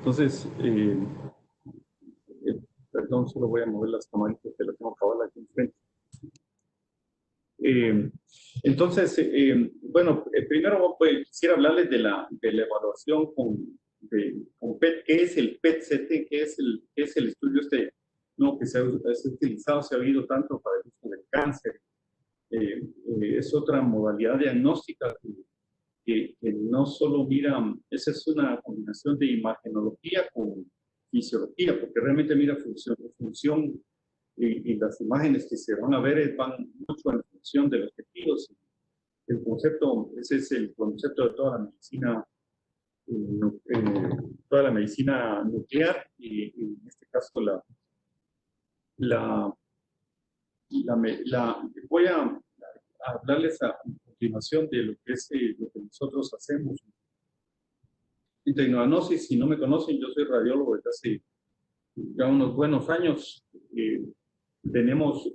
Entonces, perdón, solo voy a mover las camaritas que las tengo cabal aquí enfrente. Bueno, primero pues, quisiera hablarles de la evaluación con PET. ¿Qué es el PET-CT? ¿Qué es el estudio no, que se ha utilizado, se ha oído tanto para el uso del cáncer? Es otra modalidad diagnóstica que no solo mira, esa es una combinación de imagenología con fisiología, porque realmente mira función y las imágenes que se van a ver van mucho en función de los tejidos. El concepto, ese es el concepto de toda la medicina nuclear y en este caso voy a hablarles a continuación de lo que es lo que nosotros hacemos en Tecnognosis. Si no me conocen, yo soy radiólogo desde hace ya unos buenos años. Tenemos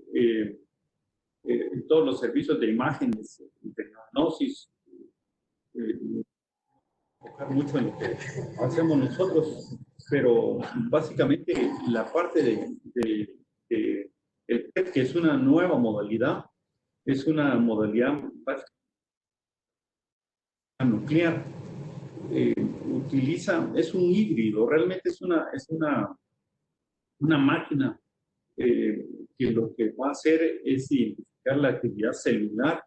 todos los servicios de imágenes en Tecnognosis, enfocar mucho en lo que hacemos nosotros, pero básicamente la parte de el PET, que es una nueva modalidad, es una modalidad básicamente nuclear. Es un híbrido, realmente es una máquina que lo que va a hacer es identificar la actividad celular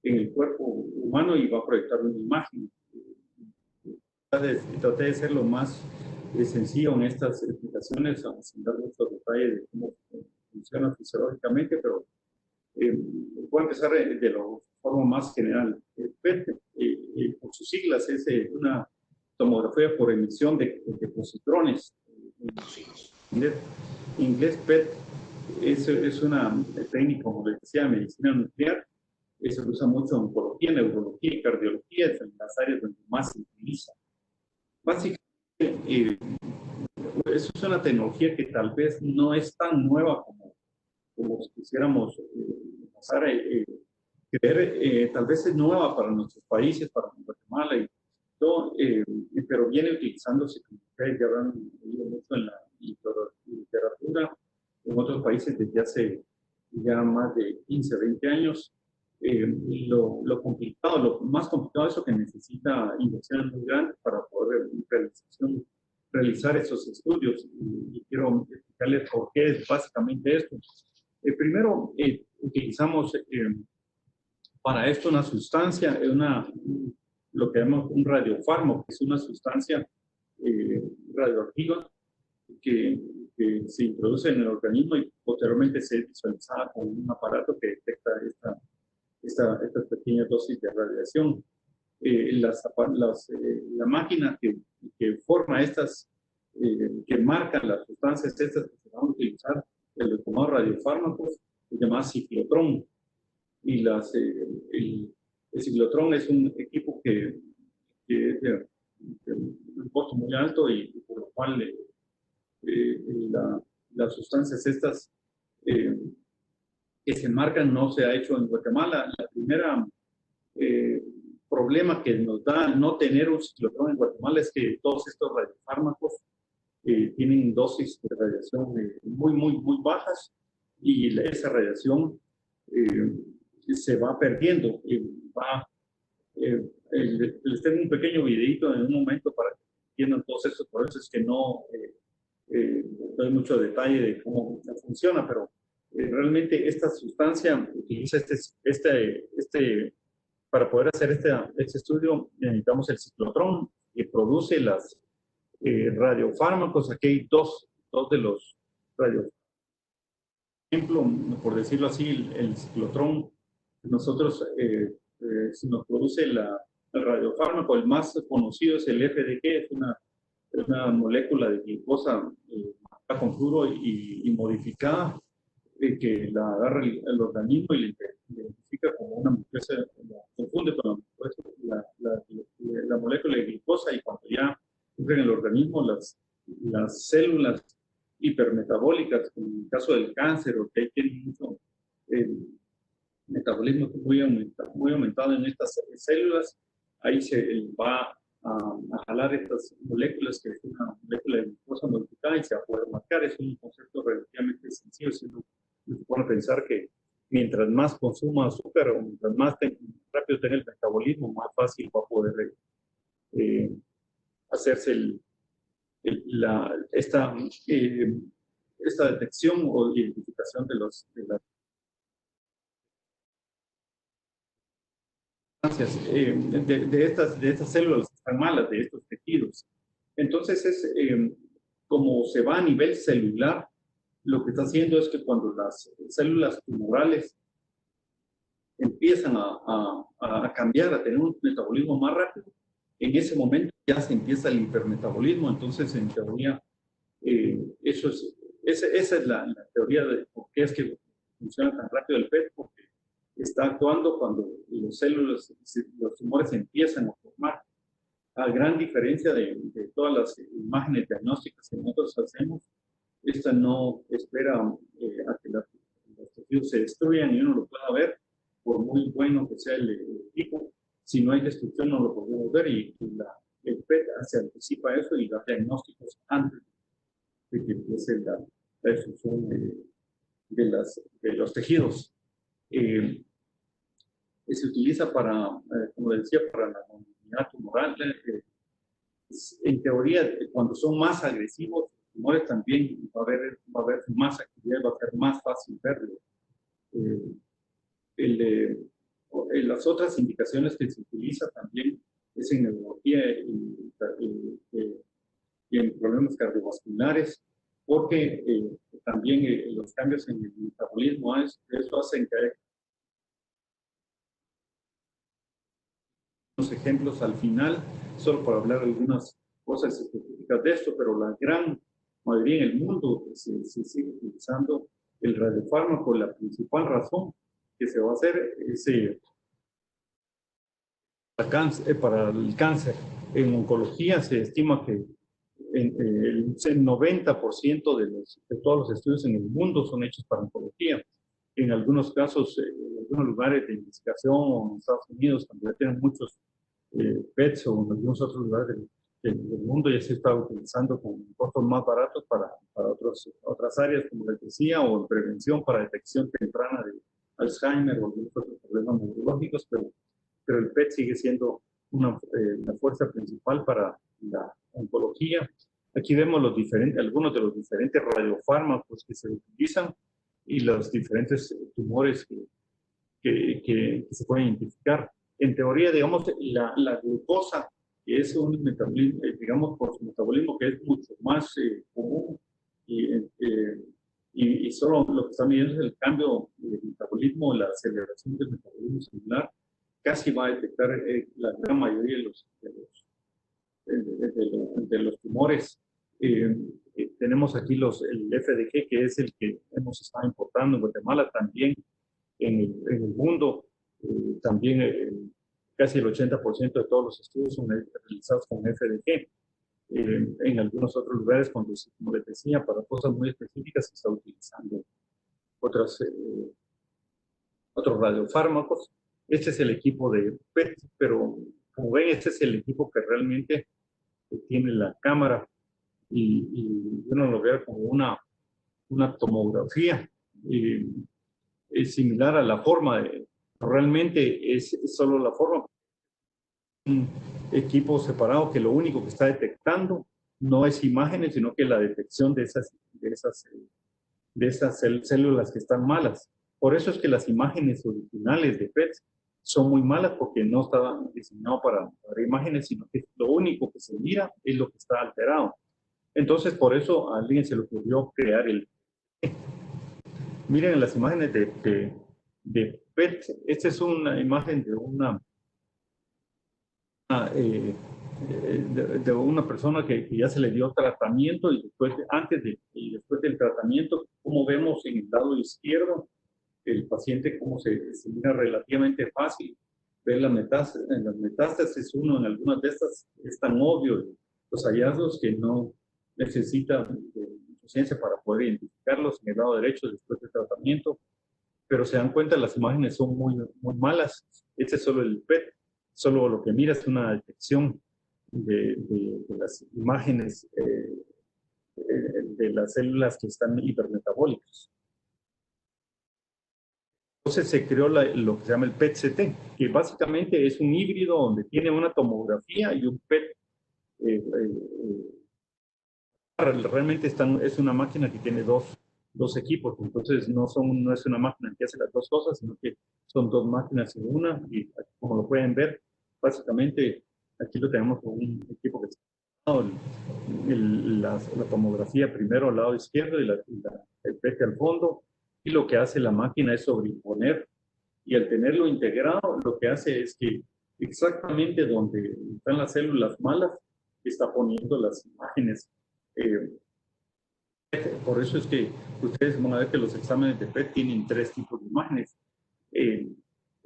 en el cuerpo humano y va a proyectar una imagen. Traté de ser lo más sencillo en estas explicaciones, sin dar muchos detalles de cómo funciona fisiológicamente, pero voy a empezar de la forma más general. PET, por sus siglas, es una tomografía por emisión de positrones. En inglés, PET es una técnica, como les decía, de medicina nuclear. Se usa mucho en oncología, neurología y cardiología, es en las áreas donde más se utiliza. Básicamente, eso es una tecnología que tal vez no es tan nueva como si quisiéramos pasar a creer. Tal vez es nueva para nuestros países, para Guatemala y todo, pero viene utilizándose, como ustedes ya habrán leído mucho en la literatura, en otros países desde hace ya más de 15, 20 años. Lo complicado, lo más complicado es lo que necesita inversiones muy grandes para poder realizar esos estudios. Y quiero explicarles por qué es básicamente esto. Primero, utilizamos para esto una sustancia, lo que llamamos un radiofármaco, que es una sustancia radioactiva que se introduce en el organismo y posteriormente se es visualizada con un aparato que detecta estas pequeñas dosis de radiación. La máquina que forma que marcan las sustancias estas que se van a utilizar, el tomado radiofármacos, se llama ciclotrón. Y el ciclotrón es un equipo que es de un costo muy alto y por lo cual las sustancias estas que se marcan no se ha hecho en Guatemala. La primera problema que nos da no tener un ciclotrón en Guatemala es que todos estos radiofármacos tienen dosis de radiación muy bajas y esa radiación se va perdiendo. Les tengo un pequeño videito en un momento para que entiendan todos estos procesos que no doy mucho detalle de cómo funciona, pero realmente esta sustancia utiliza para poder hacer este estudio necesitamos el ciclotrón que produce las radiofármacos. Aquí hay dos de los radiofármacos. Por ejemplo, por decirlo así, el ciclotrón, nosotros, si nos produce el radiofármaco, el más conocido es el FDG, es una molécula de glucosa con fluoro y modificada, que la agarra el organismo y la identifica como una mucosa, confunde con la molécula de glucosa, y cuando ya entra en el organismo, las células hipermetabólicas, como en el caso del cáncer, o que hay mucho metabolismo muy aumentado en estas células, ahí se va a jalar estas moléculas, que es una molécula de glucosa modificada, y se va a poder marcar. Es un concepto relativamente sencillo, si uno se pone a pensar que mientras más consuma azúcar o mientras más rápido tenga el metabolismo, más fácil va a poder hacerse eh, esta detección o identificación de las de estas células que están malas, de estos tejidos. Entonces, como se va a nivel celular, lo que está haciendo es que cuando las células tumorales empiezan a cambiar, a tener un metabolismo más rápido, en ese momento ya se empieza el hipermetabolismo. Entonces, en teoría, esa es la teoría de por qué es que funciona tan rápido el PET, porque está actuando cuando los tumores empiezan a formar. A gran diferencia de todas las imágenes diagnósticas que nosotros hacemos, esta no espera a que los tejidos se destruyan y uno lo pueda ver, por muy bueno que sea el equipo. Si no hay destrucción, no lo podemos ver, y el PET se anticipa eso y da diagnósticos antes de que empiece la destrucción de los tejidos. Se utiliza para, como decía, para la movilidad tumoral. En teoría, cuando son más agresivos, los tumores también va a haber más actividad, va a ser más fácil verlo. Las otras indicaciones que se utiliza también es en neurología y en problemas cardiovasculares, porque también los cambios en el metabolismo, eso hacen que haya unos ejemplos al final, solo para hablar algunas cosas específicas de esto, pero la gran mayoría en el mundo se sigue utilizando el radiofármaco. La principal razón que se va a hacer es para el cáncer. En oncología se estima que el 90% de todos los estudios en el mundo son hechos para oncología. En algunos casos, en algunos lugares de investigación, o en Estados Unidos, también tienen muchos PETs, o en algunos otros lugares del mundo ya se está utilizando con costos más baratos para otras áreas, como les decía, o en prevención para detección temprana de Alzheimer o algunos otros problemas neurológicos, pero el PET sigue siendo una fuerza principal para la oncología. Aquí vemos algunos de los diferentes radiofármacos que se utilizan y los diferentes tumores que se pueden identificar. En teoría, digamos, la glucosa, que es un metabolismo, digamos, por su metabolismo, que es mucho más común, y solo lo que está midiendo es el cambio del metabolismo, la aceleración del metabolismo celular, casi va a detectar la gran mayoría de los tumores. Tenemos aquí el FDG, que es el que hemos estado importando en Guatemala, también en el mundo. También casi el 80% de todos los estudios son realizados con FDG. En algunos otros lugares, como les decía, para cosas muy específicas se está utilizando otros radiofármacos. Este es el equipo de PET, pero como ven, este es el equipo que realmente tiene la cámara, y uno lo ve como una tomografía. Es similar a la forma, realmente es solo la forma. Un equipo separado que lo único que está detectando no es imágenes, sino que la detección de esas células que están malas. Por eso es que las imágenes originales de PET son muy malas, porque no estaban diseñados para imágenes, sino que lo único que se mira es lo que está alterado. Entonces, por eso a alguien se le ocurrió crear Miren las imágenes de PET. Esta es una imagen de de una persona que ya se le dio tratamiento, y antes y después del tratamiento. Como vemos en el lado izquierdo, el paciente como se mira relativamente fácil ver las metástasis. Uno en algunas de estas es tan obvio los hallazgos que no necesita de ciencia para poder identificarlos en el lado derecho después del tratamiento. Pero se dan cuenta, las imágenes son muy, muy malas. Este es solo el PET, solo lo que mira es una detección de las imágenes de las células que están hipermetabólicas. Entonces se creó lo que se llama el PET-CT, que básicamente es un híbrido donde tiene una tomografía y un PET. Realmente es una máquina que tiene dos equipos, entonces no es una máquina que hace las dos cosas, sino que son dos máquinas en una, y como lo pueden ver, básicamente aquí lo tenemos con un equipo que la tomografía primero al lado izquierdo y el PET al fondo, y lo que hace la máquina es sobreimponer, y al tenerlo integrado, lo que hace es que exactamente donde están las células malas, está poniendo las imágenes. Por eso es que ustedes van a ver que los exámenes de PET tienen tres tipos de imágenes.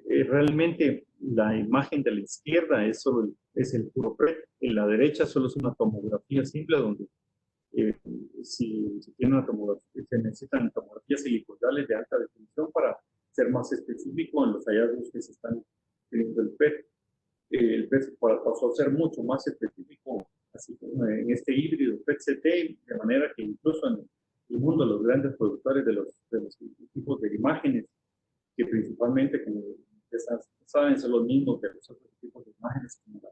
Realmente la imagen de la izquierda es el puro PET, en la derecha solo es una tomografía simple donde si tiene una tomografía, se necesitan tomografías helicoidales de alta definición para ser más específico en los hallazgos que se están teniendo el PET. El PET pasó a ser mucho más específico así como en este híbrido PET-CT, de manera que incluso en el mundo los grandes productores de los tipos de imágenes, que principalmente, como saben, son los mismos de los otros tipos de imágenes, como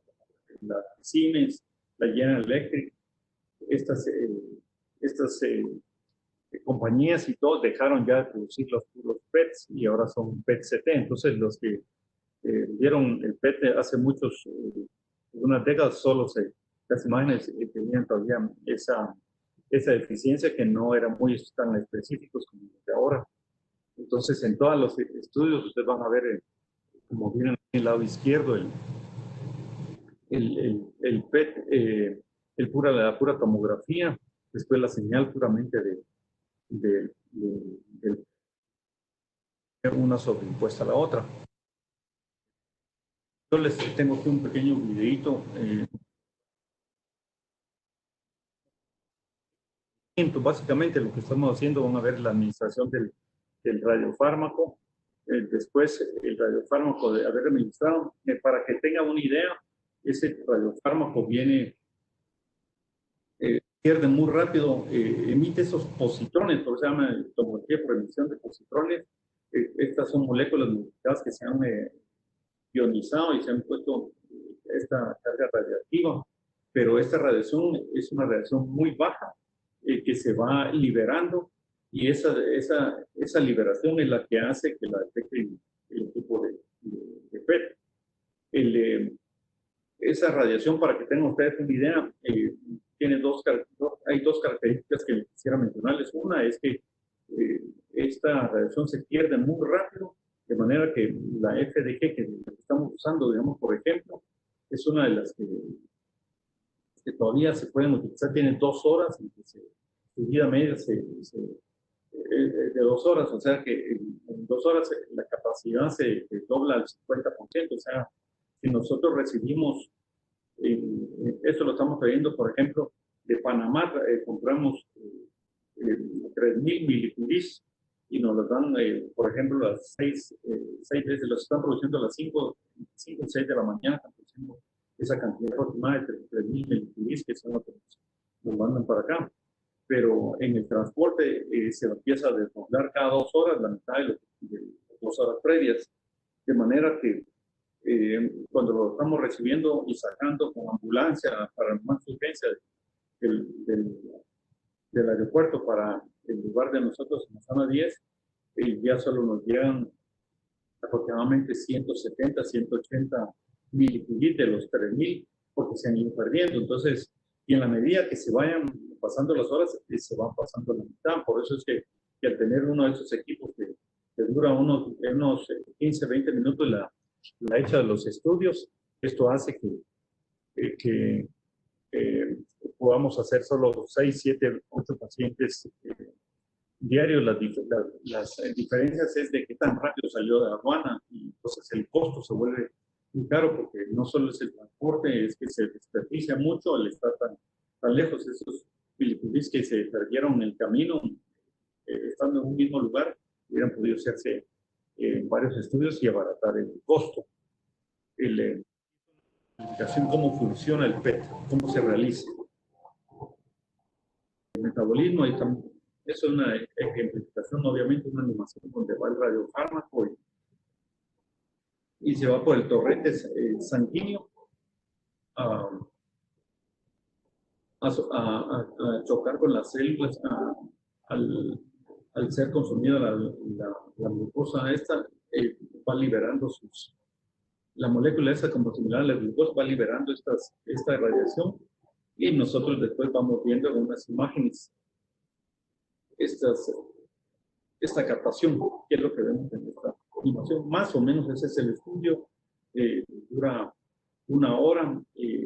la Siemens, la General Electric, estas compañías y todo dejaron ya de producir los puros PETs y ahora son PET-CT. Entonces los que vieron el PET hace unas décadas, las imágenes tenían todavía esa deficiencia que no eran muy tan específicos como los de ahora. Entonces en todos los estudios ustedes van a ver, como viene en el lado izquierdo, el PET, la pura tomografía, después la señal puramente de una sobreimpuesta a la otra. Yo les tengo aquí un pequeño videito. Básicamente lo que estamos haciendo, van a ver la administración del radiofármaco, después el radiofármaco de haber administrado, para que tengan una idea, ese radiofármaco pierde muy rápido, emite esos positrones, por eso se llama tomografía por emisión de positrones. Estas son moléculas modificadas que se han ionizado y se han puesto esta carga radiactiva, pero esta radiación es una radiación muy baja que se va liberando, y esa liberación es la que hace que la detecte el equipo de PET. Esa radiación, para que tengan ustedes una idea, tiene hay dos características que quisiera mencionarles. Una es que esta radiación se pierde muy rápido, de manera que la FDG que estamos usando, digamos, por ejemplo, es una de las que todavía se pueden utilizar. Tiene 2 horas, su vida media de 2 horas, o sea que en 2 horas la capacidad se dobla al 50%. O sea, si nosotros recibimos, esto lo estamos trayendo, por ejemplo, de Panamá, compramos 3,000 milicuris y nos lo dan, por ejemplo, las 6 veces, los están produciendo a las 5 o 6 de la mañana, están produciendo esa cantidad aproximada de 3,000 milicuris, que son los que nos mandan para acá. Pero en el transporte se empieza a desdoblar cada 2 horas, la mitad de las 2 horas previas, de manera que cuando lo estamos recibiendo y sacando con ambulancia para más urgencia del aeropuerto para el lugar de nosotros en la zona 10, ya solo nos llegan aproximadamente 170, 180 milicuris de los 3,000, porque se han ido perdiendo. Entonces, y en la medida que se vayan pasando las horas, se van pasando la mitad. Por eso es que al tener uno de esos equipos que dura unos 15, 20 minutos la hecha de los estudios, esto hace que podamos hacer solo 6, 7, 8 pacientes diarios. Las diferencias es de qué tan rápido salió de aduana, y entonces el costo se vuelve muy caro, porque no solo es el transporte, es que se desperdicia mucho al estar tan lejos. Esos milicuris que se perdieron en el camino, estando en un mismo lugar, hubieran podido hacerse varios estudios y abaratar el costo. explicación cómo funciona el PET, cómo se realiza. El metabolismo, y también, eso es una ejemplificación, obviamente, una animación donde va el radiofármaco y se va por el torrente sanguíneo a chocar con las células al ser consumida la glucosa esta, va liberando la molécula esa como similar a la glucosa, va liberando esta radiación y nosotros después vamos viendo en unas imágenes esta captación, que es lo que vemos en esta animación. Más o menos ese es el estudio, dura 1 hora,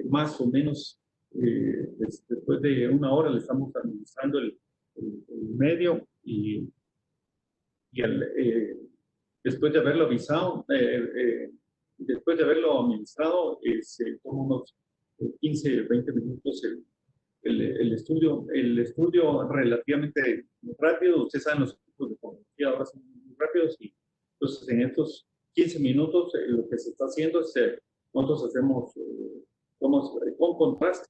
más o menos después de 1 hora le estamos administrando el medio y después de haberlo avisado, después de haberlo administrado, se toma unos 15, 20 minutos el estudio. El estudio relativamente rápido, ustedes saben, los equipos de tecnología ahora son muy rápidos y entonces en estos 15 minutos lo que se está haciendo es nosotros hacemos con contraste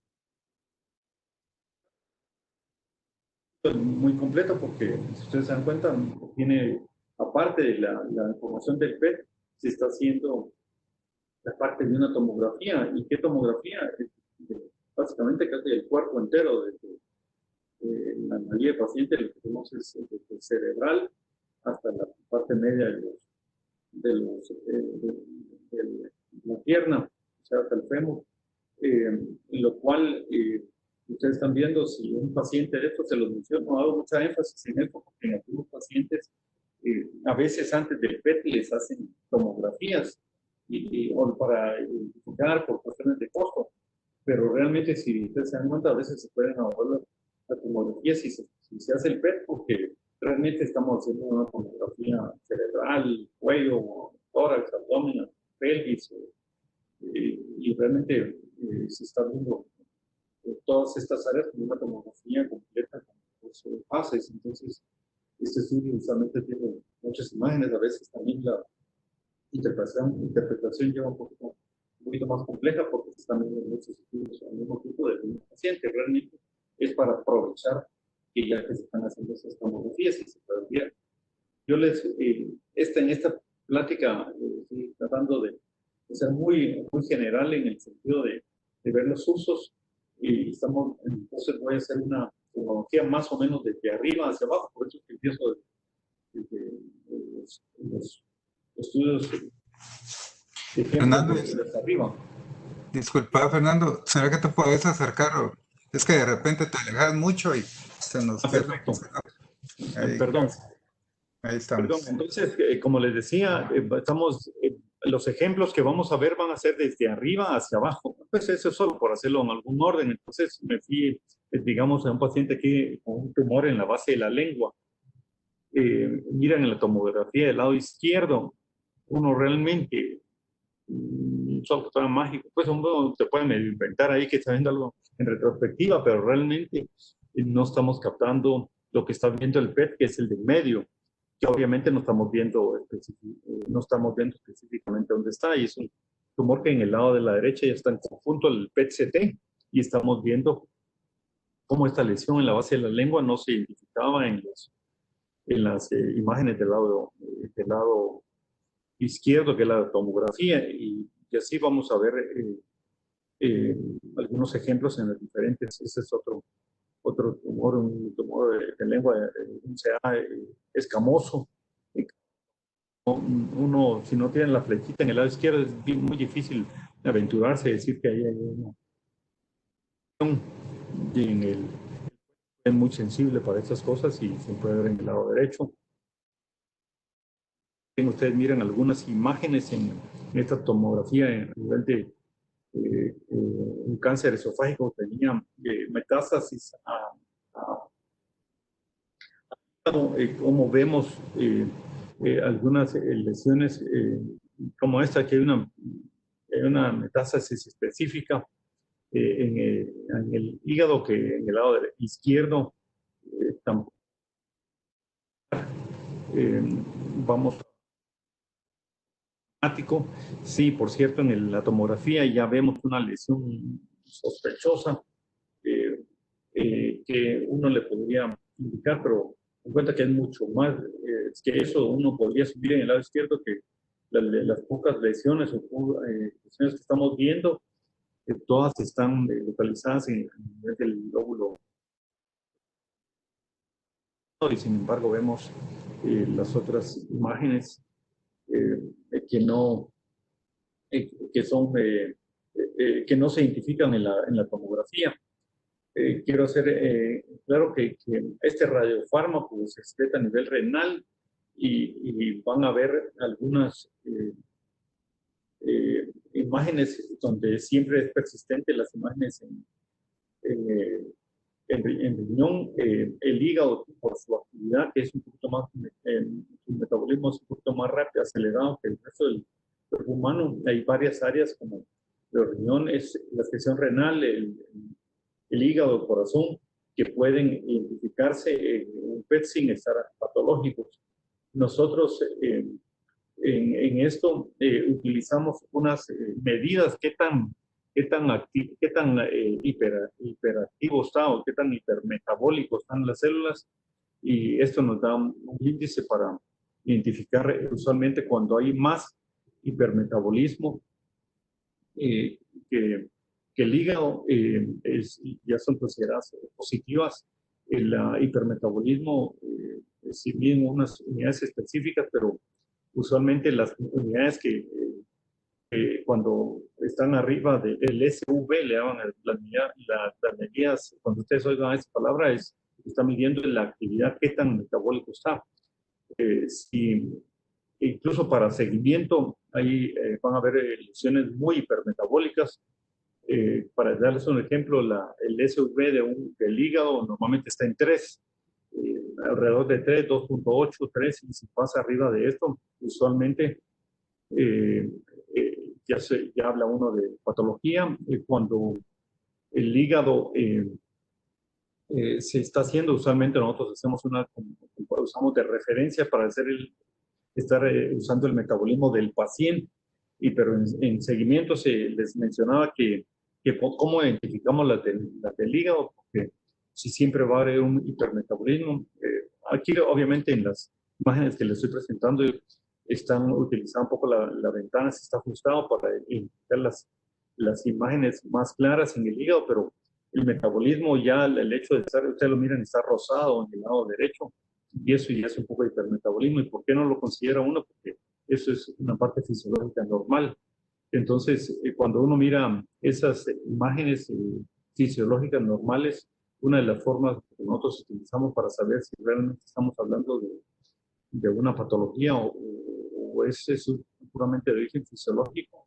muy completo porque si ustedes se dan cuenta tiene, aparte de la información del PET, se está haciendo la parte de una tomografía. ¿Y qué tomografía? Básicamente casi el cuerpo entero de la mayoría de pacientes, lo que tenemos es desde el cerebral hasta la parte media de la pierna, o sea, hasta el fémur, en lo cual ustedes están viendo si un paciente de estos, se los menciono, hago mucha énfasis en esto porque en algunos pacientes a veces antes del PET les hacen tomografías o para identificar por cuestiones de costo, pero realmente si ustedes se dan cuenta a veces se pueden ahorrar la tomografía si se hace el PET porque realmente estamos haciendo una tomografía cerebral, cuello, tórax, abdomen, pelvis y realmente se está viendo todas estas áreas con una tomografía completa con los fases. Entonces, este estudio usualmente tiene muchas imágenes, a veces también la interpretación lleva un poquito más compleja porque se están viendo muchos estudios al mismo tiempo del mismo paciente. Realmente es para aprovechar que ya que se están haciendo esas tomografías y se pueden ver. Yo en esta plática estoy tratando de ser muy general en el sentido de ver los usos y entonces voy a hacer una tomografía más o menos desde arriba hacia abajo, por eso es que empiezo los estudios de Fernando, desde arriba. disculpa, Fernando, ¿será que te puedes acercar? Es que de repente te alejas mucho y se nos pierde. Perfecto. Ahí, Perdón. ahí estamos. Perdón, entonces, como les decía, los ejemplos que vamos a ver van a ser desde arriba hacia abajo. Pues eso es solo por hacerlo en algún orden. Entonces me fui, digamos, a un paciente aquí con un tumor en la base de la lengua. Miran en la tomografía del lado izquierdo, uno realmente, un software mágico, pues uno se puede inventar ahí que está viendo algo en retrospectiva, pero realmente no estamos captando lo que está viendo el PET, que es el de medio, que obviamente no estamos viendo específicamente dónde está, y es un tumor que en el lado de la derecha ya está en conjunto el PET-CT, y estamos viendo cómo esta lesión en la base de la lengua no se identificaba en las imágenes del lado izquierdo, que es la tomografía, y así vamos a ver algunos ejemplos en los diferentes. Ese es otro tumor, un tumor de lengua, un CA escamoso. Uno, si no tiene la flechita en el lado izquierdo, es muy difícil aventurarse a decir que ahí hay una. Es muy sensible para estas cosas y se puede ver en el lado derecho. Ustedes miran algunas imágenes en esta tomografía a nivel de un cáncer esofágico, tenía metástasis como vemos algunas lesiones como esta, que hay una metástasis específica en el hígado, que en el lado izquierdo vamos Sí, por cierto, en la tomografía ya vemos una lesión sospechosa que uno le podría indicar, pero en cuenta que es mucho más que eso. Uno podría subir en el lado izquierdo que las pocas lesiones o lesiones que estamos viendo, todas están localizadas en el nivel del lóbulo, y sin embargo vemos las otras imágenes eh, que no que son que no se identifican en la tomografía. Quiero hacer claro que este radiofármaco se excreta a nivel renal y van a ver algunas imágenes donde siempre es persistente las imágenes eh, en riñón. El hígado, por su actividad, que es un poquito más, su metabolismo es un poquito más rápido, acelerado que el resto del cuerpo humano. Hay varias áreas como los riñones, la sección renal, el hígado, el corazón, que pueden identificarse en un PET sin estar patológicos. Nosotros en esto utilizamos unas medidas qué tan hiperactivo está o qué tan hipermetabólico están las células, y esto nos da un índice para identificar usualmente cuando hay más hipermetabolismo eh, que, que el hígado ya son consideradas positivas. El hipermetabolismo si bien unas unidades específicas, pero usualmente las unidades cuando están arriba del SV, le llaman las medidas, cuando ustedes oigan esa palabra, está midiendo la actividad, qué tan metabólico está. Si, incluso para seguimiento, ahí van a haber lesiones muy hipermetabólicas. Para darles un ejemplo, el SV del hígado normalmente está en 3, alrededor de 3, 2.8, 3, y si pasa arriba de esto, usualmente eh, ya habla uno de patología. Cuando el hígado se está haciendo, usualmente nosotros usamos de referencia para estar usando el metabolismo del paciente, pero en seguimiento les mencionaba que cómo identificamos las del hígado, porque si siempre va a haber un hipermetabolismo. Aquí obviamente en las imágenes que les estoy presentando están utilizando un poco la ventana, se está ajustado para identificar las imágenes más claras en el hígado, pero el metabolismo ya, el hecho de estar, ustedes lo miran, está rosado en el lado derecho, y eso ya es un poco de hipermetabolismo. ¿Y por qué no lo considera uno? Porque eso es una parte fisiológica normal. Entonces, cuando uno mira esas imágenes fisiológicas normales, una de las formas que nosotros utilizamos para saber si realmente estamos hablando de una patología o es puramente de origen fisiológico,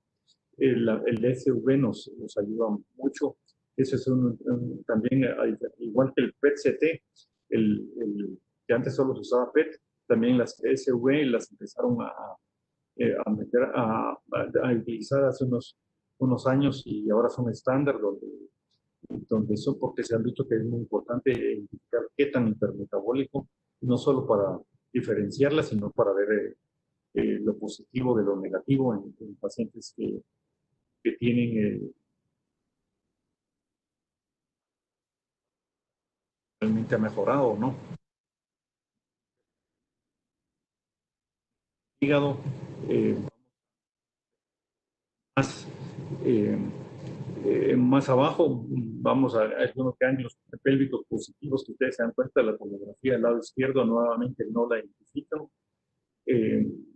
el SV nos ayuda mucho. Eso es también, igual que el PET-CT, que antes solo se usaba PET, también las SV las empezaron a utilizar hace unos años, y ahora son estándar donde son, porque se han visto que es muy importante identificar qué tan hipermetabólico, no solo para diferenciarla, sino para ver lo positivo de lo negativo en pacientes que tienen realmente ha mejorado o no. Hígado, más, eh, más abajo vamos a algunos ganglios pélvicos positivos que ustedes se dan cuenta de la tomografía del lado izquierdo, nuevamente no la identifican.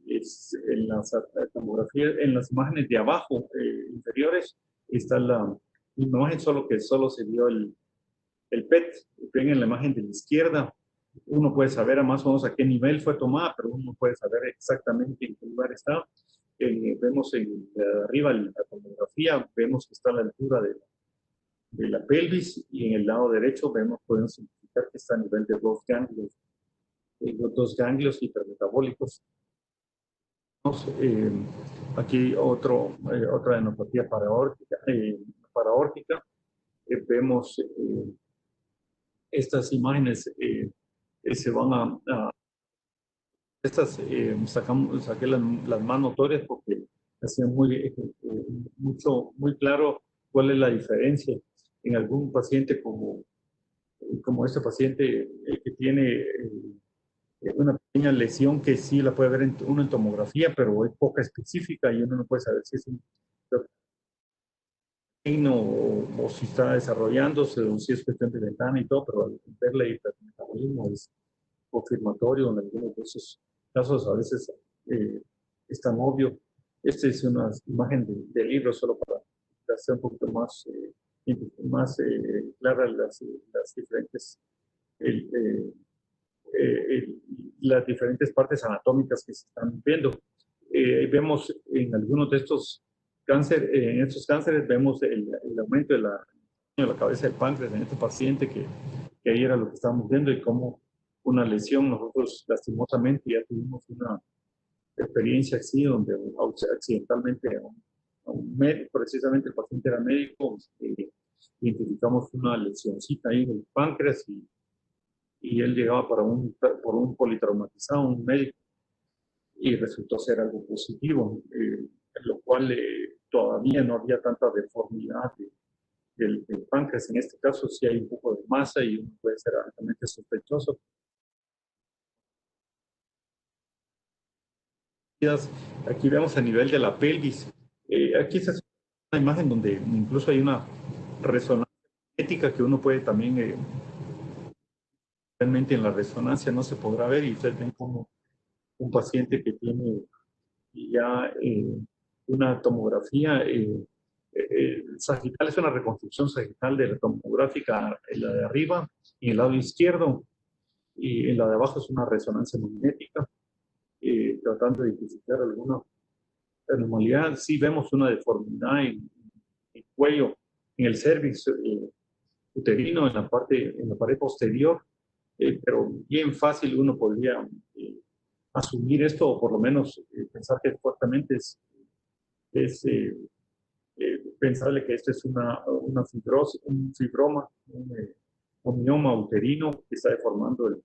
Es en las tomografías, en las imágenes de abajo inferiores está la imagen, solo que solo se vio el PET. Ven en la imagen de la izquierda, uno puede saber a más o menos a qué nivel fue tomada, pero uno puede saber exactamente en qué lugar está. Vemos arriba la tomografía, vemos que está a la altura de la pelvis, y en el lado derecho podemos identificar que está a nivel de los dos ganglios hipermetabólicos. Eh, Aquí otra adenopatía paraórtica. Vemos estas imágenes se van estas saqué las más notorias porque hacía muy claro cuál es la diferencia en algún paciente como este paciente que tiene una pequeña lesión que sí la puede ver uno en tomografía, pero es poca específica y uno no puede saber si es un o si está desarrollándose o si es cuestión de ventana y todo, pero al verle hipermetabolismo es confirmatorio en algunos de esos casos, a veces es tan obvio. Esta es una imagen de libro solo para hacer un poquito más claras las diferentes el, las diferentes partes anatómicas que se están viendo. Vemos en algunos de estos en estos cánceres, vemos el aumento de la cabeza del páncreas en este paciente que ahí era lo que estábamos viendo y cómo una lesión, nosotros lastimosamente ya tuvimos una experiencia así donde accidentalmente a un médico, precisamente el paciente era médico, identificamos una lesioncita ahí en el páncreas y él llegaba por un politraumatizado, un médico, y resultó ser algo positivo, lo cual todavía no había tanta deformidad del páncreas. En este caso sí hay un poco de masa y uno puede ser altamente sospechoso. Aquí vemos a nivel de la pelvis. Aquí es una imagen donde incluso hay una resonancia magnética que uno puede también, realmente en la resonancia no se podrá ver y ustedes ven como un paciente que tiene ya una tomografía sagital, es una reconstrucción sagital de la tomográfica en la de arriba y en el lado izquierdo, y en la de abajo es una resonancia magnética, tratando de identificar alguna anomalía. Sí vemos una deformidad en el cuello, en el cervix uterino, en la pared posterior, pero bien fácil uno podría asumir esto, o por lo menos pensar que fuertemente es pensarle que esto es una fibrosis, un fibroma, un mioma uterino que está deformando el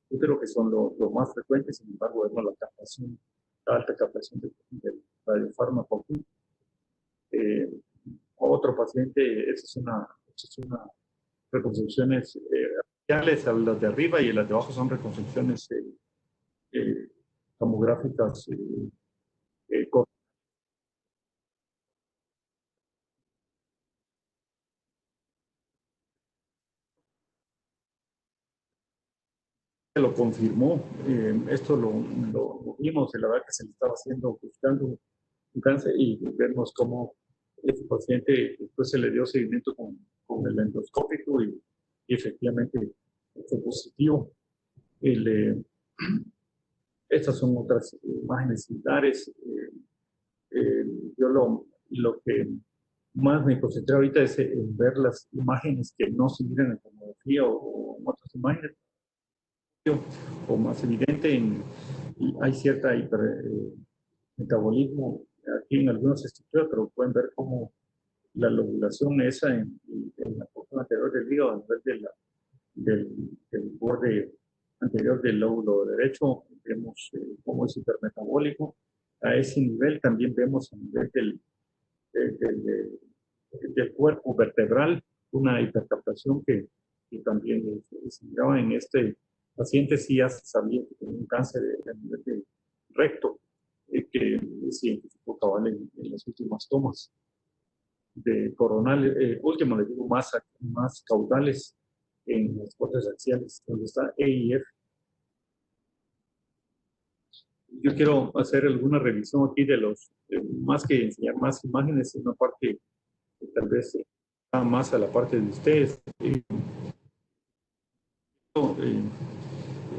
útero, que son lo más frecuentes. Sin embargo, vemos la alta captación del radiofármaco. Otro paciente, esta es una reconstrucciones axiales, las de arriba, y las de abajo son reconstrucciones eh, tomográficas lo confirmó. Esto lo vimos, la verdad que se le estaba buscando un cáncer, y vemos cómo este paciente después se le dio seguimiento con el endoscópico y efectivamente fue positivo. El, estas son otras imágenes similares. Yo lo que más me concentré ahorita es en ver las imágenes que no se miran en tomografía o en otras imágenes, o más evidente, hay cierta metabolismo aquí en algunas estructuras, pero pueden ver cómo la lobulación esa en la porción anterior del hígado, a nivel del borde anterior del lóbulo derecho, vemos cómo es hipermetabólico. A ese nivel también vemos a nivel del, del, del cuerpo vertebral una hipercaptación que también se miraba en este paciente. Sí ya se sabía que tenía un cáncer a nivel de recto, que se identificó cabal en las últimas tomas de coronal, último, le digo, más caudales en las cortes axiales, donde está E y F. Yo quiero hacer alguna revisión aquí de más que enseñar más imágenes, en una parte que tal vez va más a la parte de ustedes.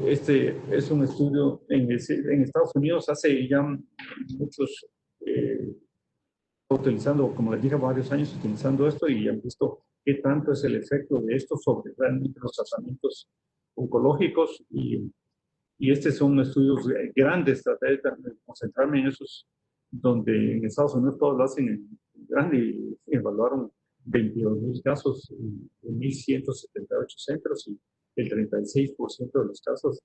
Este es un estudio en Estados Unidos, hace ya muchos, utilizando, como les dije, varios años utilizando esto, y han visto qué tanto es el efecto de esto sobre realmente los tratamientos oncológicos. Y estos son estudios grandes, traté de concentrarme en esos, donde en Estados Unidos todos lo hacen en grande, y evaluaron 22,000 casos en 1,178 centros, y el 36% de los casos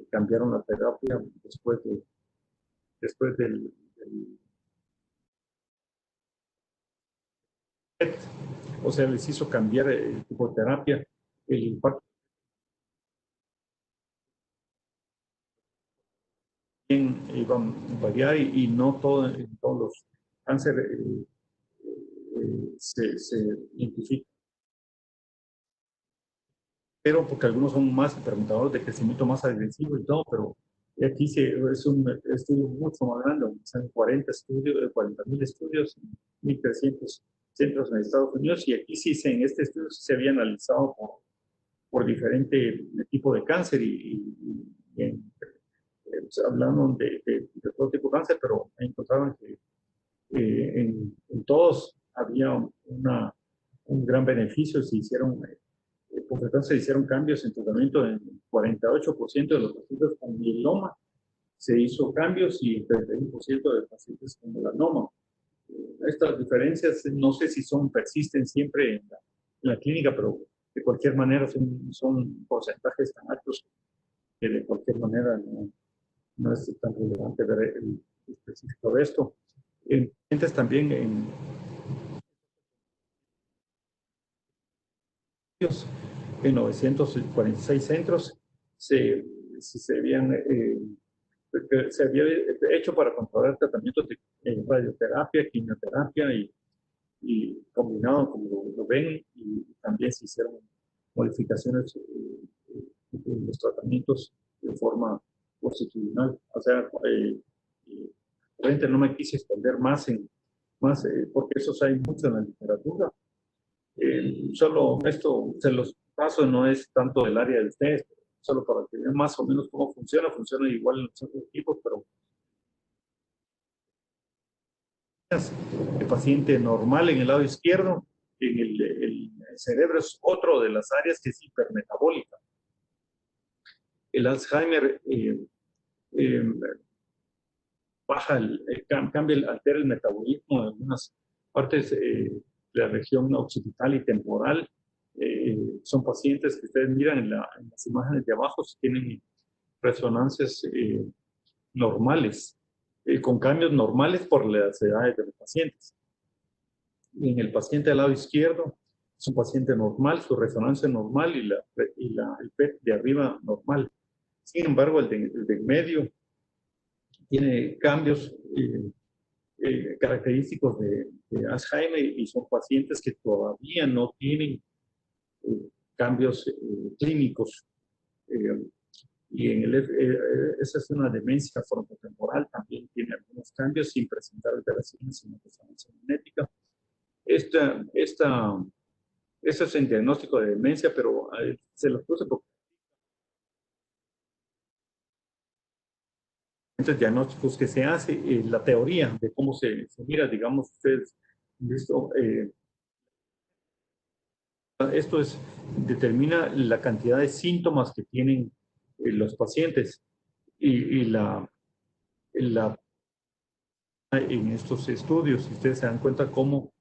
cambiaron la terapia después del PET, o sea, les hizo cambiar el tipo de terapia, el impacto iba a variar y no todo, en todos los cánceres se identifica, pero porque algunos son más permutadores de crecimiento más agresivo y todo, pero aquí es un estudio mucho más grande, son 40 estudios, 40.000 estudios, 1.300 centros en Estados Unidos, y aquí sí, en este estudio sí se había analizado por diferente tipo de cáncer hablando de todo tipo de cáncer, pero encontraron que en todos había un gran beneficio. Por tanto, se hicieron cambios en tratamiento en 48% de los pacientes con mieloma, se hizo cambios, y en 31% de pacientes con melanoma. Estas diferencias no sé si persisten siempre en la clínica, pero de cualquier manera son porcentajes tan altos que de cualquier manera no es tan relevante ver el específico de esto. En pacientes también en 946 centros se había hecho para controlar tratamientos de radioterapia, quimioterapia y combinado, como lo ven, y también se hicieron modificaciones en los tratamientos de forma longitudinal. O sea, realmente no me quise extender más porque esos hay mucho en la literatura. Solo esto se los paso, no es tanto del área de ustedes, solo para que vean más o menos cómo funciona igual en los otros equipos, pero el paciente normal en el lado izquierdo, el cerebro es otro de las áreas que es hipermetabólica. El Alzheimer eh, altera el metabolismo de algunas partes de la región occipital y temporal. Son pacientes que ustedes miran en las imágenes de abajo, tienen resonancias normales, con cambios normales por las edades de los pacientes. Y en el paciente del lado izquierdo es un paciente normal, su resonancia normal el PET de arriba normal. Sin embargo, el de medio tiene cambios característicos de Alzheimer, y son pacientes que todavía no tienen cambios clínicos. Y esa es una demencia frontotemporal, también tiene algunos cambios sin presentar alteraciones en la resonancia magnética. Este es el diagnóstico de demencia, pero se los puse porque estos diagnósticos que se hace, la teoría de cómo se mira, digamos, ustedes, esto determina la cantidad de síntomas que tienen los pacientes, y en estos estudios, si ustedes se dan cuenta cómo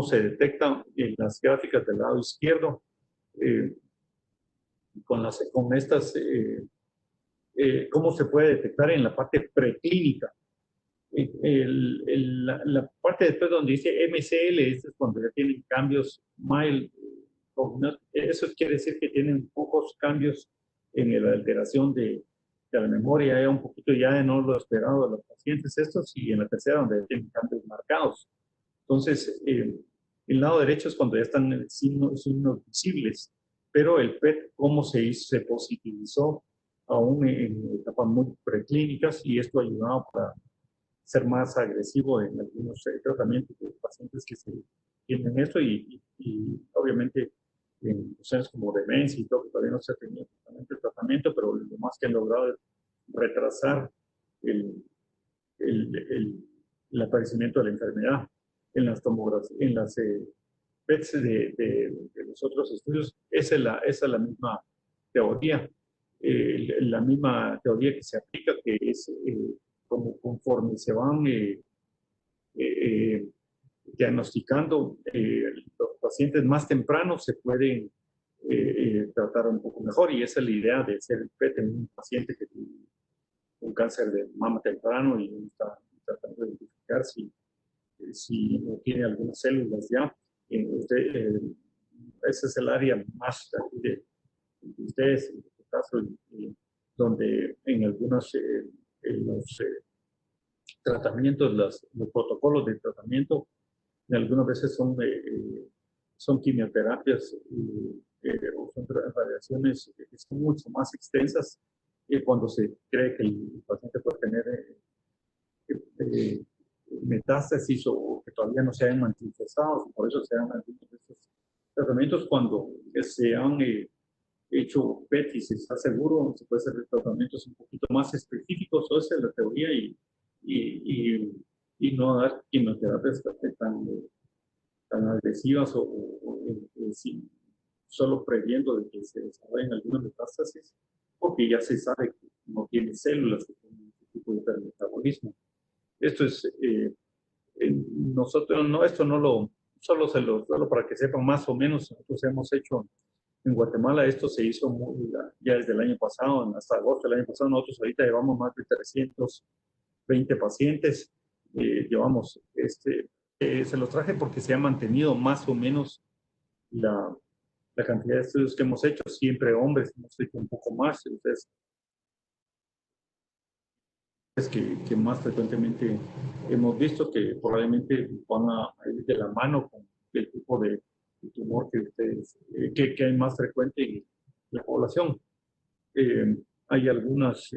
se detecta en las gráficas del lado izquierdo, eh, con estas, cómo se puede detectar en la parte preclínica. La parte después donde dice MCL, es cuando ya tienen cambios mild, eso quiere decir que tienen pocos cambios en la alteración de la memoria, un poquito ya de no lo esperado de los pacientes estos, y en la tercera donde tienen cambios marcados. Entonces, el lado derecho es cuando ya están signos visibles, pero el PET, cómo se hizo, se positivizó aún en etapas muy preclínicas, y esto ha ayudado para ser más agresivo en algunos tratamientos de pacientes que tienen esto, y obviamente en cuestiones como demencia y todo, que todavía no se ha tenido el tratamiento, pero lo más que han logrado es retrasar el, el, el, el aparecimiento de la enfermedad. En las tomografías, en las PETs de los otros estudios, esa es la misma teoría, la misma teoría que se aplica, que es como conforme se van diagnosticando los pacientes más tempranos, se pueden tratar un poco mejor, y esa es la idea de hacer el PET en un paciente que tiene un cáncer de mama temprano, y está tratando de identificar si si no tiene algunas células ya. Ese es el área más de ustedes, en este caso, donde en algunos los tratamientos, los protocolos de tratamiento, algunas veces son quimioterapias o son radiaciones que son mucho más extensas cuando se cree que el paciente puede tener metástasis o que todavía no se hayan manifestado. Por eso se dan algunos de estos tratamientos cuando se han hecho PET y se está seguro, se puede hacer tratamientos un poquito más específicos. O esa es la teoría y no dar quimioterapias tan agresivas solo previendo de que se desarrollen algunas metástasis, porque ya se sabe que no tiene células que tienen este tipo de hipermetabolismo. Esto es, nosotros, no, esto no lo, solo para que sepan más o menos, nosotros hemos hecho en Guatemala, esto se hizo ya desde el año pasado, hasta agosto del año pasado, nosotros ahorita llevamos más de 320 pacientes, llevamos, se los traje porque se ha mantenido más o menos la cantidad de estudios que hemos hecho, siempre hombres, hemos hecho un poco más, entonces, es que más frecuentemente hemos visto que probablemente van a ir de la mano con el tipo de tumor que ustedes, que hay más frecuente en la población. Hay algunos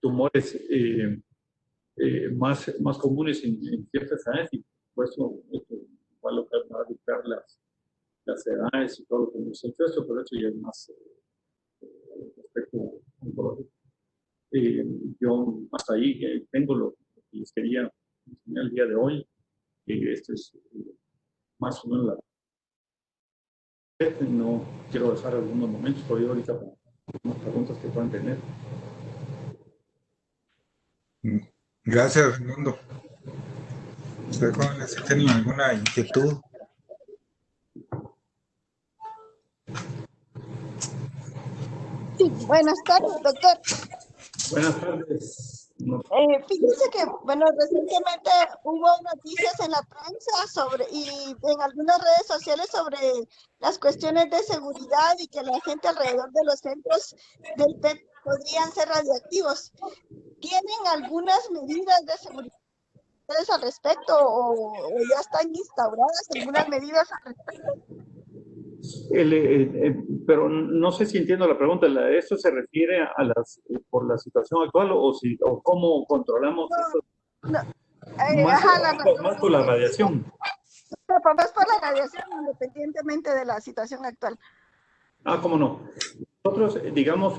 tumores más comunes en ciertas edades y por eso igual lo que va a dictar las edades y todo lo que hemos hecho esto, pero eso ya es más aspecto oncológico. Yo hasta ahí tengo lo que les quería enseñar el día de hoy. Esto es más o menos la... No quiero dejar algunos momentos por ahí ahorita para algunas preguntas que puedan tener. Gracias, Fernando. ¿Ustedes jóvenes si tienen alguna inquietud? Sí, buenas tardes, doctor. Buenas tardes. Fíjense que, bueno, recientemente hubo noticias en la prensa y en algunas redes sociales sobre las cuestiones de seguridad y que la gente alrededor de los centros del PET podrían ser radioactivos. ¿Tienen algunas medidas de seguridad al respecto o ya están instauradas algunas medidas al respecto? Pero no sé si entiendo la pregunta. ¿Esto se refiere a por la situación actual o cómo controlamos esto? No. Más por la radiación. Más por la radiación, independientemente de la situación actual. Cómo no. Nosotros, digamos,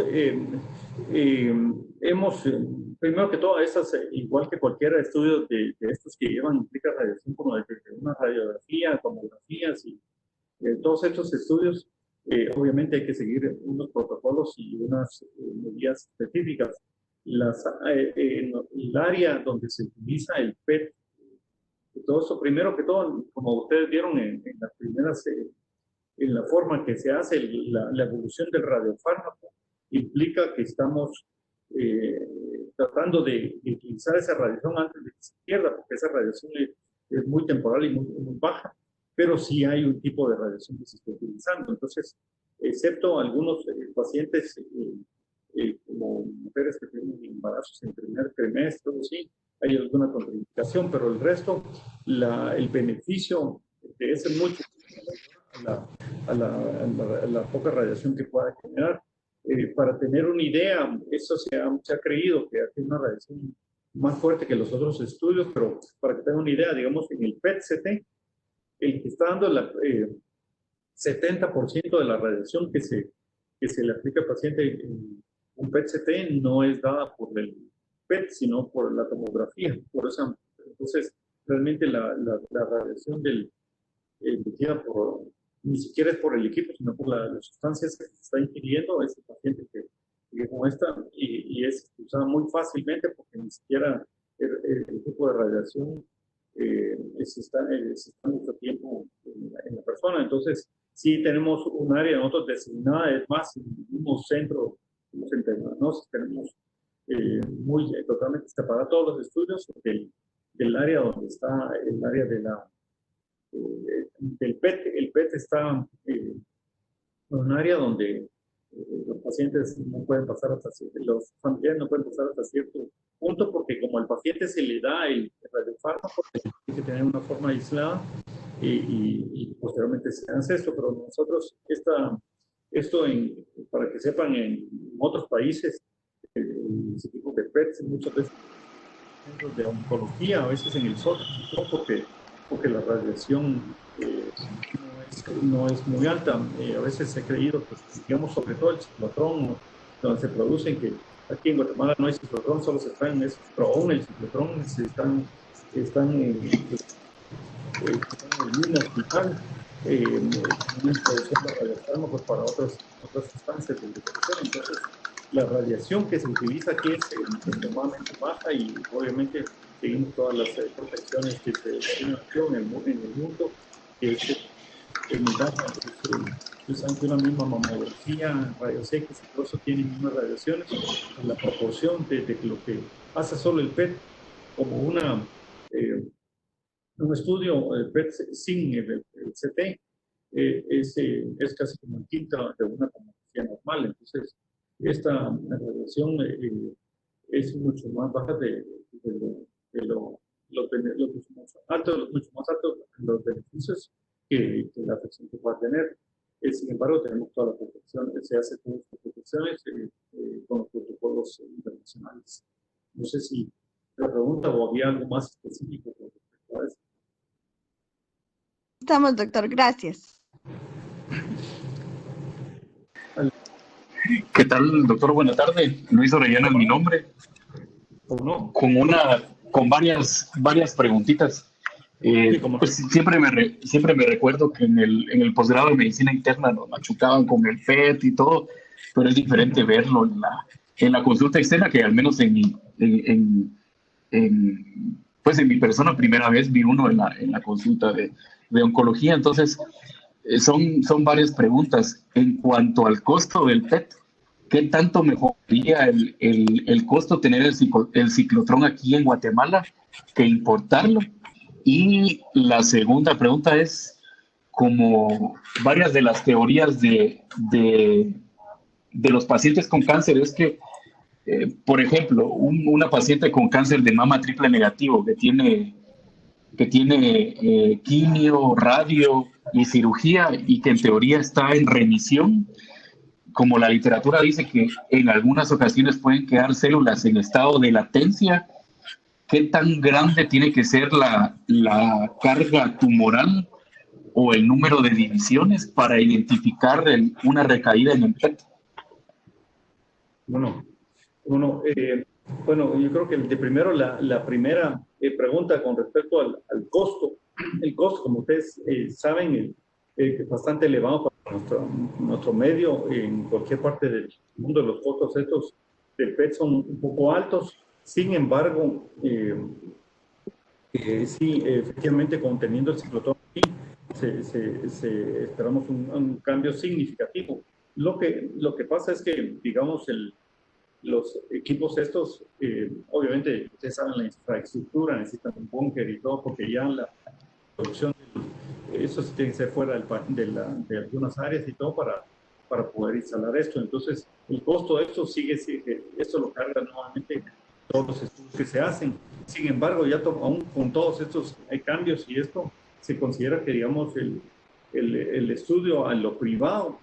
hemos, primero que todo, igual que cualquier estudio de estos que implica radiación, como de una radiografía, tomografías y todos estos estudios, obviamente hay que seguir unos protocolos y unas medidas específicas. El área donde se utiliza el PET, todo eso, primero que todo, como ustedes vieron en las primeras, en la forma que se hace la evolución del radiofármaco, implica que estamos tratando de utilizar esa radiación antes de que se pierda, porque esa radiación es muy temporal y muy baja, pero sí hay un tipo de radiación que se está utilizando. Entonces, excepto algunos pacientes, como mujeres que tienen embarazos en primer trimestre, sí, hay alguna contraindicación, pero el resto, el beneficio es mucho a la poca radiación que pueda generar. Para tener una idea, eso se ha creído que hay una radiación más fuerte que los otros estudios, pero para que tengan una idea, digamos, en el PET-CT, el que está dando 70% de la radiación que se le aplica al paciente en un PET-CT no es dada por el PET, sino por la tomografía. Por eso, entonces, realmente la radiación ni siquiera es por el equipo, sino por las sustancias que se está ingiriendo ese paciente que como esta, y es usada muy fácilmente porque ni siquiera el tipo de radiación se está mucho tiempo en la persona. Entonces, sí tenemos un área nosotros designada, es más, en el mismo centro, tenemos totalmente separado todos los estudios del área donde está el área de del PET. El PET está en un área donde los pacientes no pueden pasar los familiares no pueden pasar hasta cierto punto, porque como al paciente se le da el radiofármaco, tiene que tener una forma aislada y posteriormente se hace esto, pero nosotros para que sepan, en otros países, ese tipo de PETs muchas veces centros de oncología, a veces en el sótano, porque la radiación no es muy alta. A veces he creído, pues, digamos, sobre todo el ciclotrón, donde se producen, que aquí en Guatemala no hay ciclotrón, solo se traen esos, pero aún el ciclotrón están en el mismo hospital, produciendo radiofármacos para otras sustancias de detección. Entonces, la radiación que se utiliza aquí es extremadamente baja y obviamente seguimos todas las protecciones que se tienen en el mundo, que es muy baja. Usan una misma mamografía, rayos X y todo eso tienen mismas radiaciones. La proporción de lo que hace solo el PET como un estudio PET sin el CT es casi como el quinto de una tomografía normal. Entonces, esta radiación es mucho más baja mucho más alto los beneficios que la afección que pueda tener. Sin embargo, tenemos toda la protección, se hace todas las protecciones con los protocolos internacionales. No sé si la pregunta o había algo más específico con respecto a eso. Estamos, doctor, gracias. ¿Qué tal, doctor? Buenas tardes. Luis Orellana es mi nombre. No. Con varias preguntitas. Pues siempre me recuerdo que en el posgrado de medicina interna nos machucaban con el PET y todo, pero es diferente verlo en la consulta externa, que al menos pues en mi persona primera vez vi uno en la consulta de oncología. Entonces, son varias preguntas. En cuanto al costo del PET, ¿qué tanto mejoraría el costo tener el ciclotrón aquí en Guatemala que importarlo? Y la segunda pregunta es, como varias de las teorías de los pacientes con cáncer, es que, por ejemplo, una paciente con cáncer de mama triple negativo que tiene quimio, radio y cirugía, y que en teoría está en remisión, como la literatura dice que en algunas ocasiones pueden quedar células en estado de latencia, ¿qué tan grande tiene que ser la carga tumoral o el número de divisiones para identificar una recaída en el PET? Bueno, yo creo que primero la primera pregunta con respecto al costo. El costo, como ustedes saben, es bastante elevado para nuestro medio. En cualquier parte del mundo los costos estos del PET son un poco altos. Sin embargo, sí, efectivamente, conteniendo el ciclotrón, esperamos un cambio significativo. Lo que pasa es que, digamos, los equipos estos, obviamente, ustedes saben, la infraestructura, necesitan un búnker y todo, porque ya la producción, eso sí tiene que ser fuera de algunas áreas y todo para poder instalar esto. Entonces, el costo de esto esto lo carga nuevamente todos los estudios que se hacen. Sin embargo, ya aún con todos estos cambios y esto, se considera que, digamos, el estudio a lo privado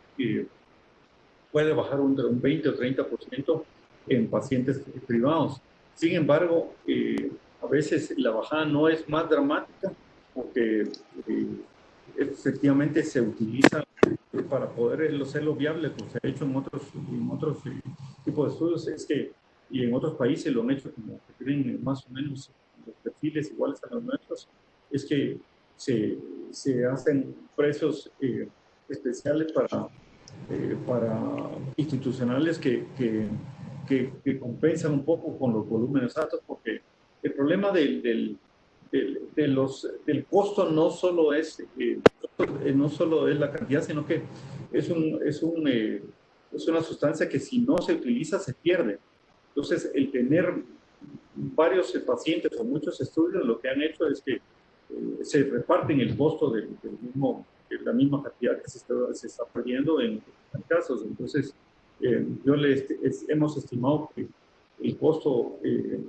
puede bajar un 20 o 30% en pacientes privados. Sin embargo, a veces la bajada no es más dramática porque efectivamente se utiliza para poder hacerlo viable, pues se ha hecho en otros tipos de estudios, y en otros países lo han hecho como que tienen más o menos los perfiles iguales a los nuestros, es que se hacen precios especiales para institucionales que compensan un poco con los volúmenes altos, porque el problema del costo no solo es la cantidad, sino que es una sustancia que si no se utiliza se pierde. Entonces, el tener varios pacientes o muchos estudios lo que han hecho es que se reparten el costo de la misma cantidad que se está perdiendo en casos. Entonces, hemos estimado que el costo de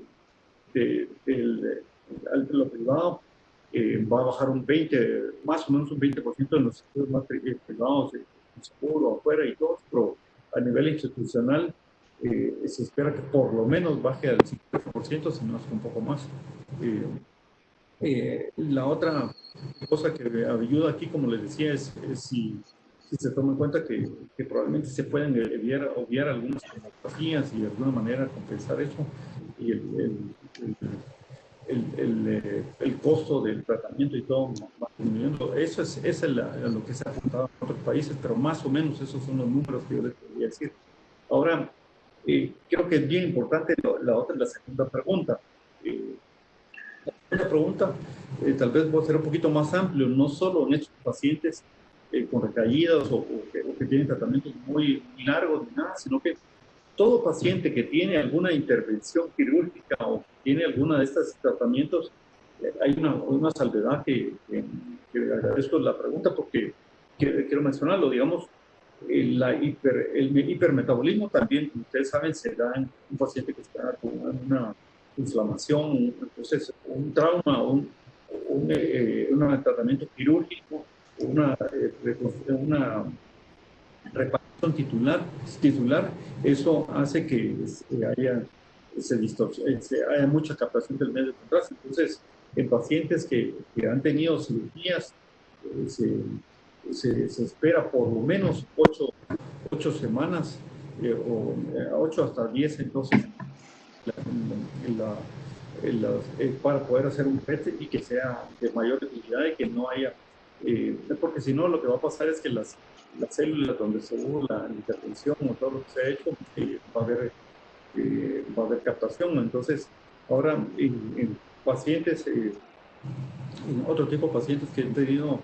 lo privado va a bajar más o menos un 20% en los estudios más privados, de seguro, afuera y todo, pero a nivel institucional se espera que por lo menos baje al 50%, si no es un poco más. La otra cosa que ayuda aquí, como les decía, es si se toma en cuenta que probablemente se pueden obviar algunas tomografías y de alguna manera compensar eso, y el costo del tratamiento y todo va disminuyendo. Eso es lo que se ha apuntado en otros países, pero más o menos esos son los números que yo les podría decir. Ahora, creo que es bien importante la segunda pregunta. La pregunta tal vez va a ser un poquito más amplio, no solo en estos pacientes con recaídas o que tienen tratamientos muy largos ni nada, sino que todo paciente que tiene alguna intervención quirúrgica o tiene alguna de estos tratamientos, hay una salvedad que agradezco la pregunta porque quiero mencionarlo, digamos, el hipermetabolismo también, como ustedes saben, se da en un paciente que está con una inflamación, entonces un trauma, un tratamiento quirúrgico, una reparación titular, eso hace que haya mucha captación del medio de contraste. Entonces, en pacientes que han tenido cirugías, se espera por lo menos 8 semanas, o 8 hasta 10, entonces, para poder hacer un PET y que sea de mayor utilidad y que no haya, porque si no lo que va a pasar es que las células donde se hubo la intervención o todo lo que se ha hecho, va a haber captación. Entonces, ahora en pacientes, en otro tipo de pacientes que han tenido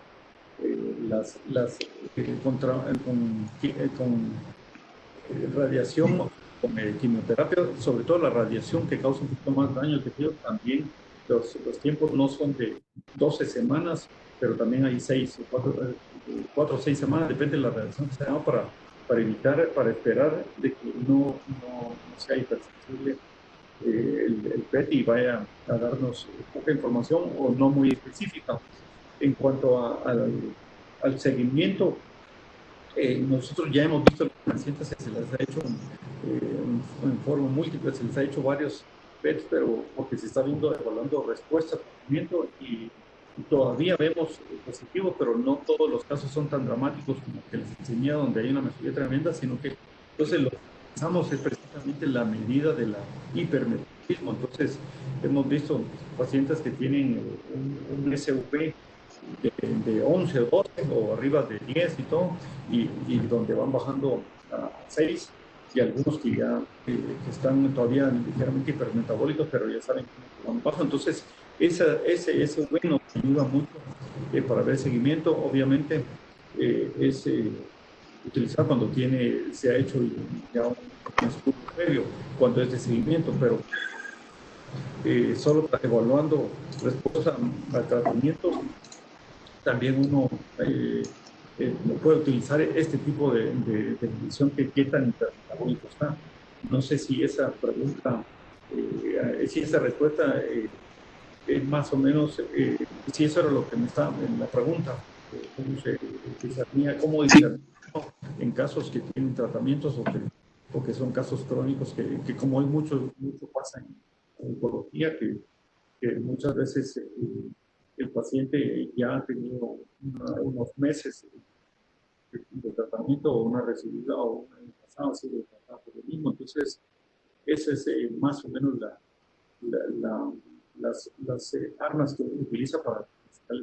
con radiación, con quimioterapia, sobre todo la radiación que causa un poquito más daño al tejido, también los tiempos no son de 12 semanas, pero también hay 4 o 6 semanas, depende de la radiación que se da para esperar de que no sea hipersensible el PET y vaya a darnos poca información o no muy específica. En cuanto al seguimiento, nosotros ya hemos visto a los pacientes que se les ha hecho en forma múltiple, se les ha hecho varios PETs, pero porque se está evaluando respuesta, tratamiento y todavía vemos positivos, pero no todos los casos son tan dramáticos como que les enseñé, donde hay una mejoría tremenda, sino que entonces lo que pensamos es precisamente la medida de la hipermetabolismo. Entonces hemos visto pacientes que tienen un SUV de 11 o 12 o arriba de 10 y todo, y donde van bajando a 6, y algunos que ya que están todavía ligeramente hipermetabólicos, pero ya saben que van bajo. Entonces, ese bueno ayuda mucho para ver seguimiento. Obviamente, es utilizar cuando se ha hecho ya un estudio previo, cuando es de seguimiento, pero solo evaluando respuesta al tratamiento, también uno puede utilizar este tipo de medición que qué tan intermetabólico está. No sé si esa pregunta, si esa respuesta es más o menos, si eso era lo que me estaba en la pregunta, cómo discernir en casos que tienen tratamientos o que son casos crónicos, que como hay mucho pasa en oncología, que muchas veces el paciente ya ha tenido unos meses de tratamiento o una recibida o una pasada, así de tratado por lo mismo. Entonces, esa es más o menos las armas que uno utiliza para sacar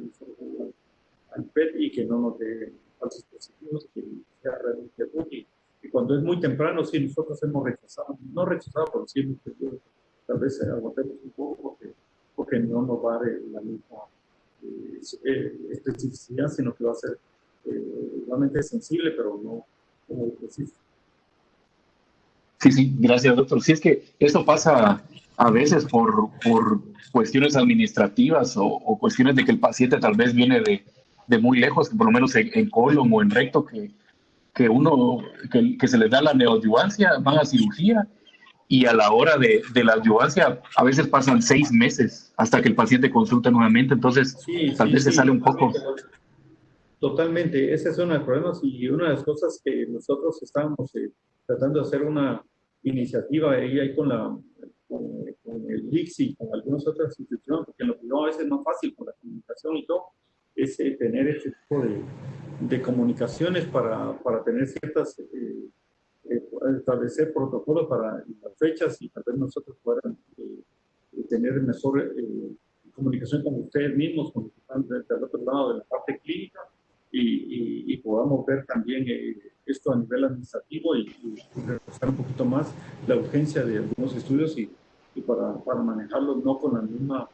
al PET y que no nos dé falsos positivos, que sea realmente útil. Y cuando es muy temprano, sí, nosotros hemos rechazado, no rechazado, pero sí hemos pedido, tal vez aguantemos un poco porque no nos va a dar la misma especificidad, sino que va a ser realmente sensible, pero no como específico. Sí, sí, gracias, doctor. Sí, es que esto pasa a veces por cuestiones administrativas o cuestiones de que el paciente tal vez viene de muy lejos, que por lo menos en colon o en recto, que uno, que se les da la neoadyuvancia, van a cirugía y a la hora de la adyuvancia a veces pasan 6 meses hasta que el paciente consulta nuevamente, entonces Sí, tal sí, vez se sale sí, un poco. totalmente. Ese es uno de los problemas y una de las cosas que nosotros estamos tratando de hacer una iniciativa ahí con el ICSI y con algunas otras instituciones, porque lo que no a veces es más fácil con la comunicación y todo, es tener este tipo de comunicaciones para tener ciertas, establecer protocolos para las fechas y tal vez nosotros puedan tener mejor comunicación con ustedes mismos, con los que están del otro lado de la parte clínica y podamos ver también esto a nivel administrativo y reforzar un poquito más la urgencia de algunos estudios y para manejarlos no con la misma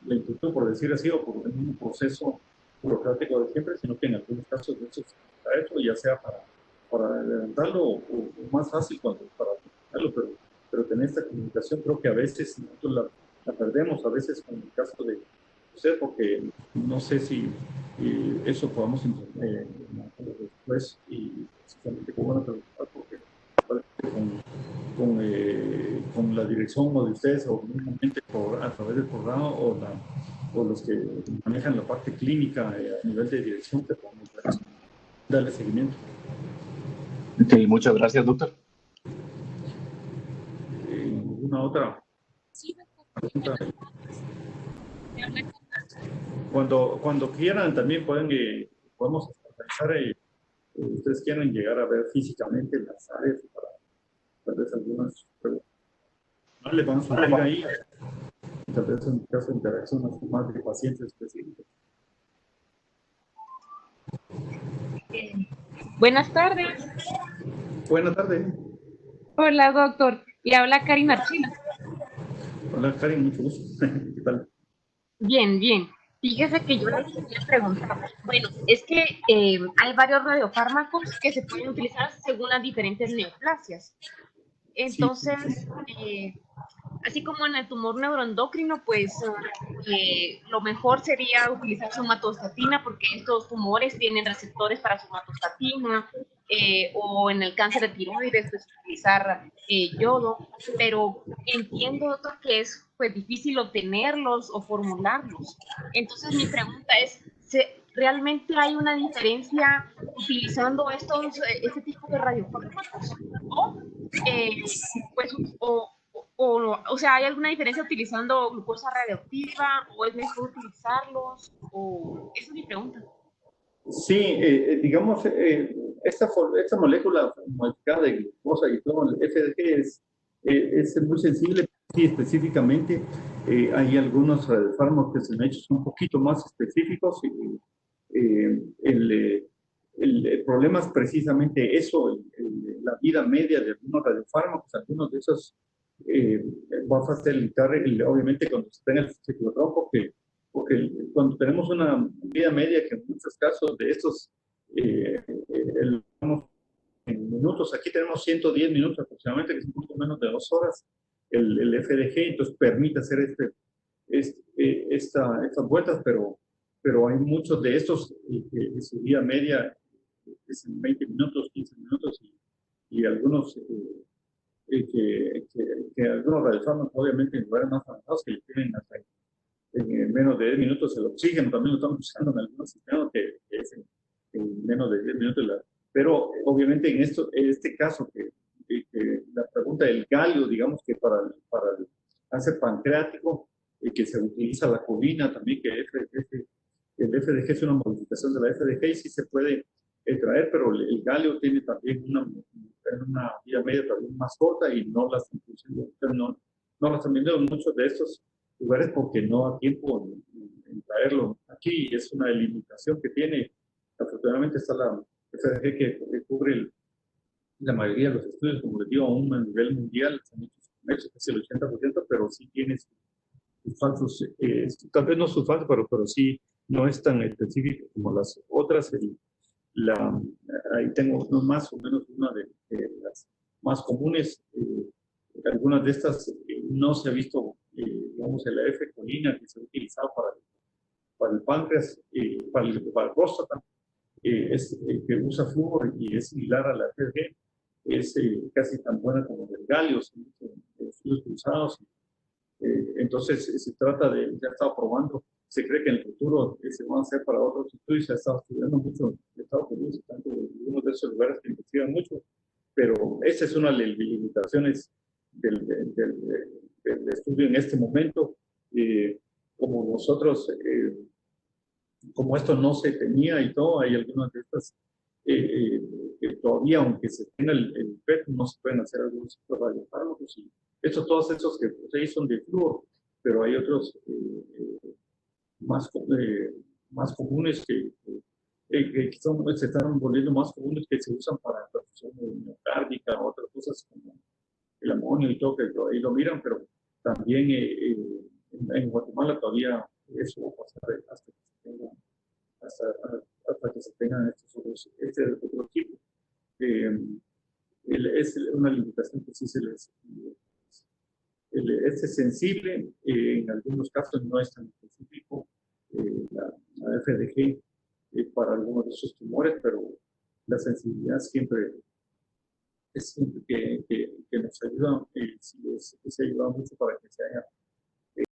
lentitud, por decir así, o por el mismo proceso burocrático de siempre, sino que en algunos casos de eso se está hecho, ya sea para adelantarlo o más fácil para adelantarlo, pero tener esta comunicación creo que a veces nosotros la perdemos, a veces con el caso de usted, porque no sé si eso podamos después y precisamente como van a preguntar, porque con la dirección o de ustedes o mismamente a través del programa o los que manejan la parte clínica a nivel de dirección que podemos darle seguimiento. Okay, muchas gracias, doctor. ¿Una otra pregunta? Cuando quieran también podemos organizar, ustedes quieren llegar a ver físicamente las áreas para tal vez algunas preguntas. No le van a surgir ahí, tal vez en caso de interacción más de pacientes específicos. Buenas tardes. Buenas tardes. Hola, doctor. Le habla Karin Archila. Hola, Karin, mucho gusto. ¿Qué tal? Bien, bien. Fíjese que yo le quería preguntar. Bueno, es que hay varios radiofármacos que se pueden utilizar según las diferentes neoplasias. Entonces, así como en el tumor neuroendocrino, pues lo mejor sería utilizar somatostatina porque estos tumores tienen receptores para somatostatina, o en el cáncer de tiroides, pues utilizar yodo, pero entiendo, doctor, que es pues difícil obtenerlos o formularlos. Entonces mi pregunta es, ¿realmente hay una diferencia utilizando este tipo de radiofármacos? ¿O, pues, o sea, ¿hay alguna diferencia utilizando glucosa radioactiva o es mejor utilizarlos? O esa es mi pregunta. Sí, digamos, esta molécula modificada de glucosa y todo el FDG es muy sensible. Sí, específicamente hay algunos fármacos que se han hecho un poquito más específicos. El problema es precisamente eso, la vida media de algunos radiofármacos, algunos de esos va a facilitar, obviamente, cuando se tenga el ciclotrón, porque cuando tenemos una vida media que en muchos casos de estos, en minutos, aquí tenemos 110 minutos aproximadamente, que es un poco menos de 2 horas, el FDG, entonces permite hacer estas vueltas, pero hay muchos de estos que su vida media es en 20 minutos, 15 minutos, y algunos que algunos radiofármacos, obviamente, en lugares más avanzados que le tienen hasta en menos de 10 minutos el oxígeno, también lo estamos usando en algunos sistemas que es en menos de 10 minutos. Pero obviamente en este caso, que la pregunta del galio, digamos que para el cáncer pancreático, que se utiliza la colina también, que el FDG es una modificación de la FDG y sí se puede traer, pero el galio tiene también una vida media también más corta y no las están viendo en muchos de estos lugares porque no da tiempo en traerlo aquí. Es una limitación que tiene. Afortunadamente está la FDG que cubre la mayoría de los estudios, como les digo, aún a nivel mundial, se han hecho casi el 80%, pero sí tiene sus falsos, tal vez no sus falsos, pero sí no es tan específico como las otras. Ahí tengo más o menos una de las más comunes. Algunas de estas no se ha visto, digamos, el F-colina que se ha utilizado para el páncreas, para el próstata, que usa flúor y es similar a la FG, es casi tan buena como el galio, son estudios cruzados. Entonces se trata de, ya estaba probando, se cree que en el futuro se van a hacer para otros estudios, se ha estado estudiando mucho en Estados Unidos, tanto en uno de esos lugares que investigan mucho, pero esa es una de las limitaciones del estudio en este momento. Como nosotros, como esto no se tenía y todo, hay algunas de estas que todavía, aunque se tenga el PET, no se pueden hacer algunos radiofármacos. Y todos esos que pues, son de flúor, pero hay otros más comunes que se están volviendo más comunes, que se usan para perfusión miocárdica, otras cosas como el amonio y todo, que ahí lo miran, pero también en Guatemala todavía eso va a pasar hasta que se tengan este otro tipo. Es una limitación que sí se les... es sensible, en algunos casos no es tan específico, la FDG para algunos de esos tumores, pero la sensibilidad siempre es siempre que nos ayuda, se ayuda mucho para que se haya